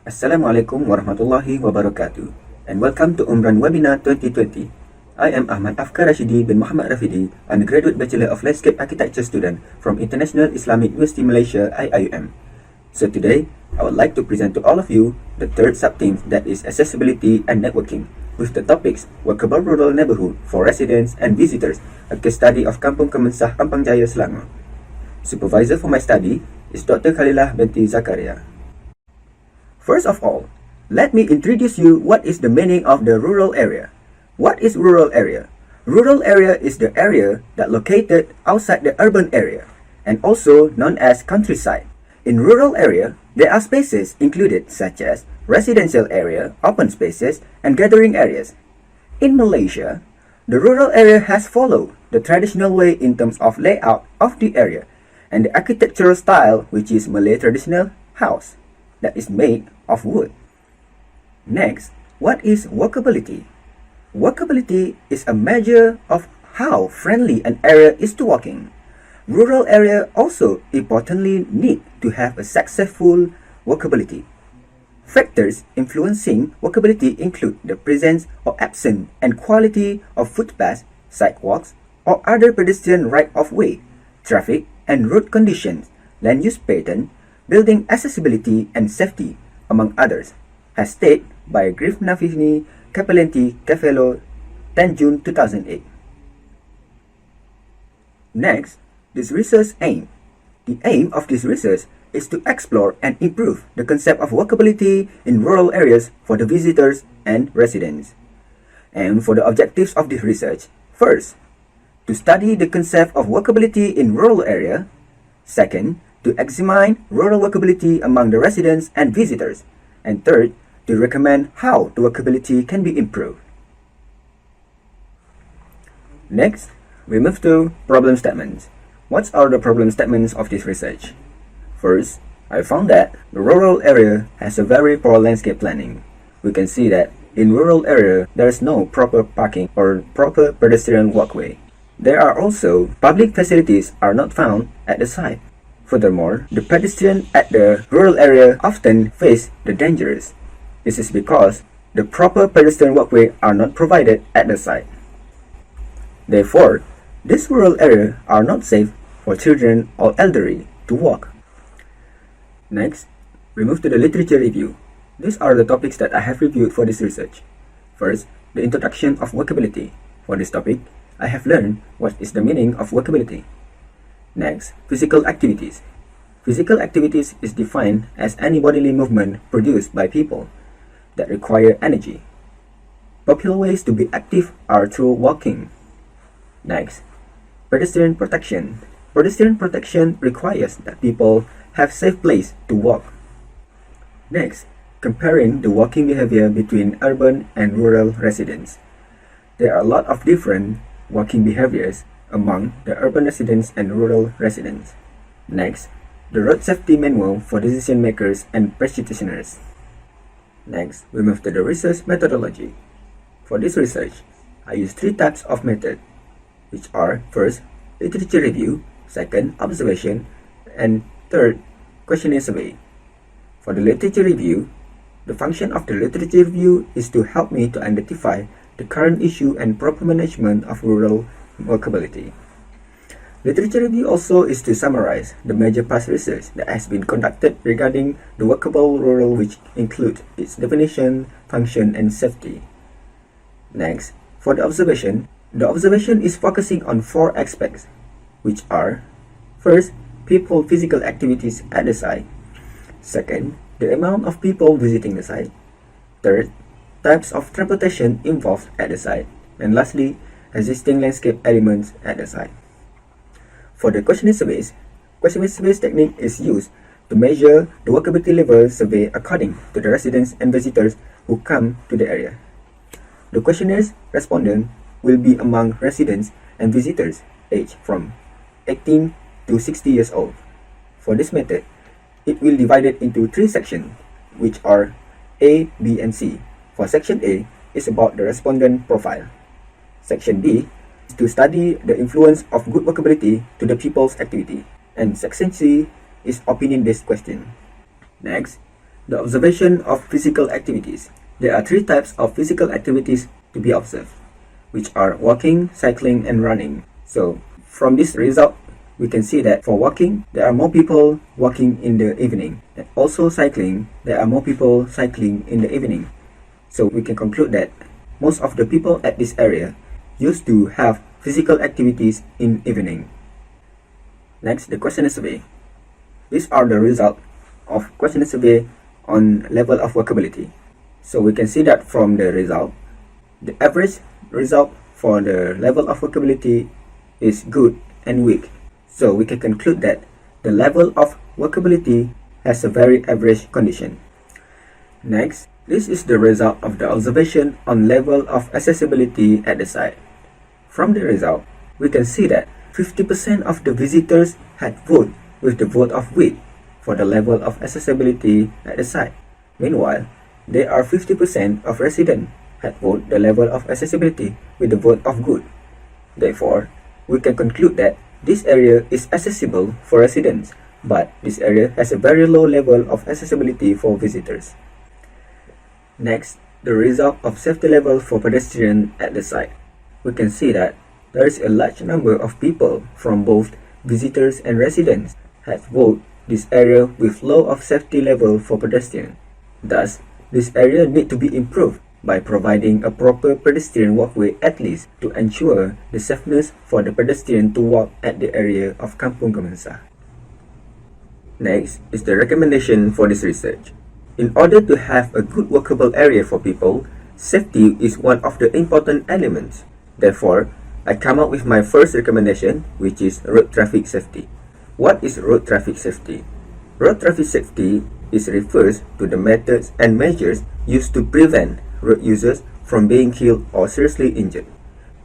Assalamualaikum warahmatullahi wabarakatuh, and welcome to Umran Webinar 2020. I am Ahmad Afkar Rashidi bin Muhammad Rafidi, undergraduate Bachelor of Landscape Architecture student from International Islamic University Malaysia (IIUM). So today, I would like to present to all of you the third sub-theme, that is accessibility and networking, with the topics Walkable Rural Neighbourhood for Residents and Visitors, a case study of Kampung Kemensah, Ampang Jaya, Selangor. Supervisor for my study is Dr. Khalilah Binti Zakariya. First of all, let me introduce you what is the meaning of the rural area. What is rural area? Rural area is the area that located outside the urban area and also known as countryside. In rural area, there are spaces included such as residential area, open spaces, and gathering areas. In Malaysia, the rural area has followed the traditional way in terms of layout of the area and the architectural style, which is Malay traditional house that is made of wood. Next, what is walkability? Walkability is a measure of how friendly an area is to walking. Rural area also importantly need to have a successful walkability. Factors influencing walkability include the presence or absence and quality of footpaths, sidewalks, or other pedestrian right-of-way, traffic and road conditions, land use pattern, building accessibility and safety, among others, as stated by Griff Navini Capellenti Cafello 10 June 2008. Next, this research aim. The aim of this research is to explore and improve the concept of walkability in rural areas for the visitors and residents. And for the objectives of this research, first, to study the concept of walkability in rural area. Second, to examine rural walkability among the residents and visitors. And third, to recommend how the walkability can be improved. Next, we move to problem statements. What are the problem statements of this research? First, I found that the rural area has a very poor landscape planning. We can see that in rural area, there is no proper parking or proper pedestrian walkway. There are also public facilities are not found at the site. Furthermore, the pedestrians at the rural area often face the dangers. This is because the proper pedestrian walkway are not provided at the site. Therefore, this rural area are not safe for children or elderly to walk. Next, we move to the literature review. These are the topics that I have reviewed for this research. First, the introduction of walkability. For this topic, I have learned what is the meaning of walkability. Next, physical activities. Physical activities is defined as any bodily movement produced by people that require energy. Popular ways to be active are through walking. Next, pedestrian protection. Pedestrian protection requires that people have safe place to walk. Next, comparing the walking behavior between urban and rural residents. There are a lot of different walking behaviors among the urban residents and rural residents. Next, the road safety manual for decision makers and practitioners. Next, we move to the research methodology. For this research, I use three types of method, which are first, literature review, second, observation, and third, questionnaire survey. For the literature review, the function of the literature review is to help me to identify the current issue and proper management of rural walkability. Literature review also is to summarize the major past research that has been conducted regarding the walkable rural, which include its definition, function, and safety. Next, for the observation is focusing on four aspects, which are first, people physical activities at the site. Second, the amount of people visiting the site. Third, types of transportation involved at the site. And lastly, existing landscape elements at the site. For the questionnaire surveys technique is used to measure the walkability level survey according to the residents and visitors who come to the area. The questionnaires respondent will be among residents and visitors aged from 18 to 60 years old. For this method, it will divide it into three sections, which are A, B, and C. For section A is about the respondent profile. Section B is to study the influence of good walkability to the people's activity. And section C is opinion-based question. Next, The observation of physical activities. There are three types of physical activities to be observed, which are walking, cycling, and running. So, from this result, we can see that for walking, there are more people walking in the evening. And also cycling, there are more people cycling in the evening. So we can conclude that most of the people at this area used to have physical activities in evening. Next, the questionnaire survey. These are the results of questionnaire survey on level of workability. So we can see that from the result, the average result for the level of workability is good and weak. So we can conclude that the level of workability has a very average condition. Next, this is the result of the observation on level of accessibility at the site. From the result, we can see that 50% of the visitors had voted with the vote of weak for the level of accessibility at the site. Meanwhile, there are 50% of residents had voted the level of accessibility with the vote of good. Therefore, we can conclude that this area is accessible for residents, but this area has a very low level of accessibility for visitors. Next, the result of safety level for pedestrians at the site. We can see that there is a large number of people from both visitors and residents had voted this area with low of safety level for pedestrians. Thus, this area need to be improved by providing a proper pedestrian walkway at least to ensure the safeness for the pedestrian to walk at the area of Kampung Kemensah. Next is the recommendation for this research. In order to have a good walkable area for people, safety is one of the important elements. Therefore, I come up with my first recommendation, which is road traffic safety. What is road traffic safety? Road traffic safety refers to the methods and measures used to prevent road users from being killed or seriously injured.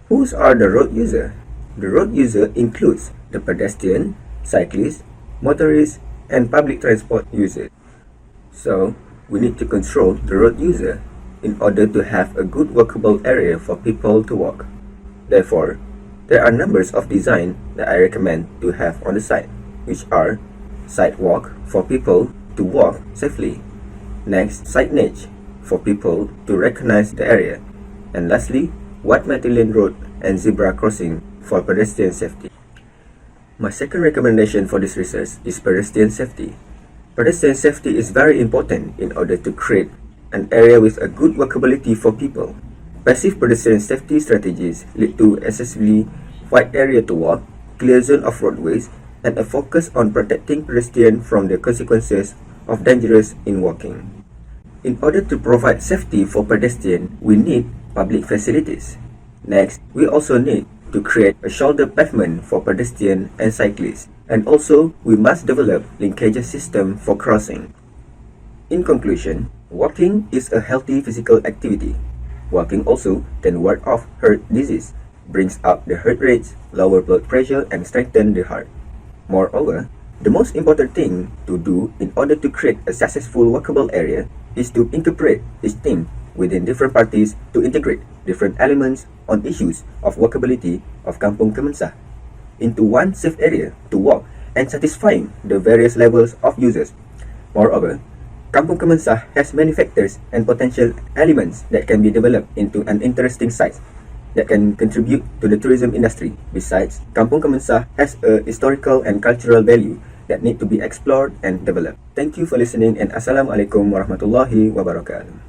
Who are the road users? The road user includes the pedestrian, cyclists, motorists, and public transport users. So, we need to control the road user in order to have a good walkable area for people to walk. Therefore, there are numbers of design that I recommend to have on the site, which are sidewalk for people to walk safely. Next, signage for people to recognize the area. And lastly, white multi-lane road and zebra crossing for pedestrian safety. My second recommendation for this research is pedestrian safety. Pedestrian safety is very important in order to create an area with a good walkability for people. Passive pedestrian safety strategies lead to accessibly wide area to walk, clear zone of roadways, and a focus on protecting pedestrians from the consequences of dangerous in walking. In order to provide safety for pedestrians, we need public facilities. Next, we also need to create a shoulder pavement for pedestrians and cyclists. And also, we must develop linkage system for crossing. In conclusion, walking is a healthy physical activity. Walking also can ward off heart disease, brings up the heart rates, lower blood pressure, and strengthen the heart. Moreover, the most important thing to do in order to create a successful walkable area is to incorporate each team within different parties to integrate different elements on issues of walkability of Kampung Kemensah into one safe area to walk and satisfying the various levels of users. Moreover, Kampung Kemensah has many factors and potential elements that can be developed into an interesting site that can contribute to the tourism industry. Besides, Kampung Kemensah has a historical and cultural value that need to be explored and developed. Thank you for listening, and Assalamualaikum warahmatullahi wabarakatuh.